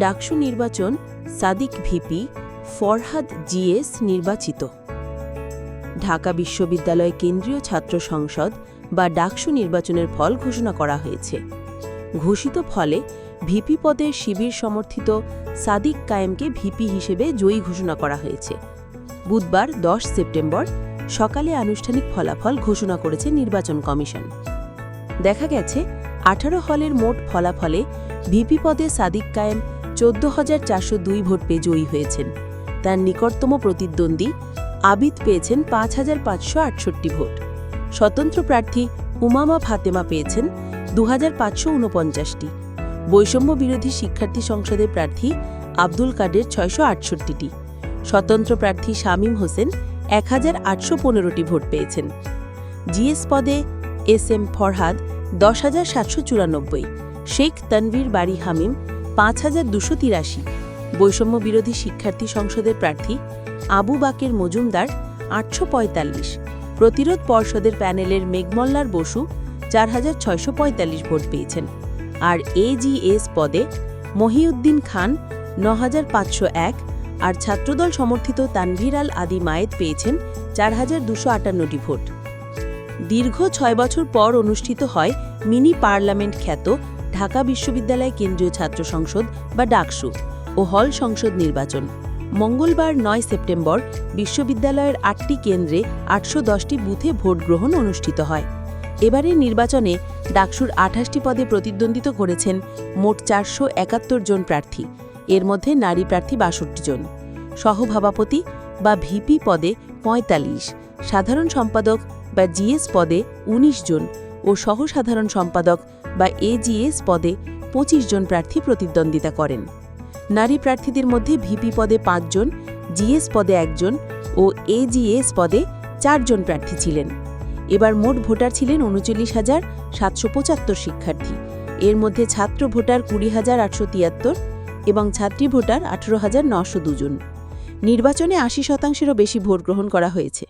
ডাকসু নির্বাচন Sadiq VP, Farhad GS নির্বাচিত। ঢাকা বিশ্ববিদ্যালয় কেন্দ্রীয় ছাত্র সংসদ বা ডাকসু নির্বাচনের ফল ঘোষণা করা হয়েছে। ঘোষিত ফলে ভিপি পদে শিবির সমর্থিত সাদিক কায়েমকে ভিপি হিসেবে জয়ী ঘোষণা করা হয়েছে। বুধবার 10 সেপ্টেম্বর সকালে আনুষ্ঠানিক ফলাফল ঘোষণা করেছে নির্বাচন কমিশন। দেখা গেছে 18 হলের মোট ফলাফলে ভিপি পদে সাদিক কায়েম 14,402 ভোট পেয়ে জয়ী হয়েছেন। তার নিকটতম প্রতিদ্বন্দ্বী আবিদ পেয়েছেন 5,568 ভোট। স্বতন্ত্র প্রার্থী উমামা ফাতেমা পেয়েছেন 2,549টি। বৈষম্য বিরোধী শিক্ষার্থী সংসদের প্রার্থী আব্দুল কাদের 668টি। স্বতন্ত্র প্রার্থী শামীম হোসেন 1,815টি ভোট পেয়েছেন। জিএস পদে SM ফরহাদ 10,794, শেখ তানভীর বাড়ি হামিম 5,283। বৈষম্য বিরোধী শিক্ষার্থী সংসদের প্রার্থী আবু বাকের মজুমদার 845। প্রতিরোধ পর্ষদের প্যানেলের মেঘমল্লার বসু 4,645 ভোট পেয়েছেন। আর AGS পদে মহিউদ্দিন খান 9,501 আর ছাত্রদল সমর্থিত তানভীর আল আদি মায়েদ পেয়েছেন 4,258টি ভোট। দীর্ঘ 6 বছর পর অনুষ্ঠিত হয় মিনি পার্লামেন্ট খ্যাত ঢাকা বিশ্ববিদ্যালয় কেন্দ্রীয় ছাত্র সংসদ বা ডাকসু ও হল সংসদ নির্বাচন। মঙ্গলবার 9 সেপ্টেম্বর বিশ্ববিদ্যালয়ের 8টি কেন্দ্রে 810টি বুথে ভোট গ্রহণ অনুষ্ঠিত হয়। এবারের নির্বাচনে ডাকসুর 28টি পদে প্রতিদ্বন্দ্বিতা করেছেন মোট 471 জন প্রার্থী। এর মধ্যে নারী প্রার্থী 62 জন। সহসভাপতি বা ভিপি পদে 45, সাধারণ সম্পাদক বা জিএস পদে 19 জন ও সহসাধারণ সম্পাদক বা AGS পদে 25 জন প্রার্থী প্রতিদ্বন্দ্বিতা করেন। নারী প্রার্থীদের মধ্যে ভিপি পদে 5 জন, জিএস পদে 1 জন ও AGS পদে 4 জন প্রার্থী ছিলেন। এবার মোট ভোটার ছিলেন 39,775 শিক্ষার্থী। এর মধ্যে ছাত্র ভোটার 20,873 এবং ছাত্রী ভোটার 18,902 জন। নির্বাচনে 80%-এরও বেশি ভোট গ্রহণ করা হয়েছে।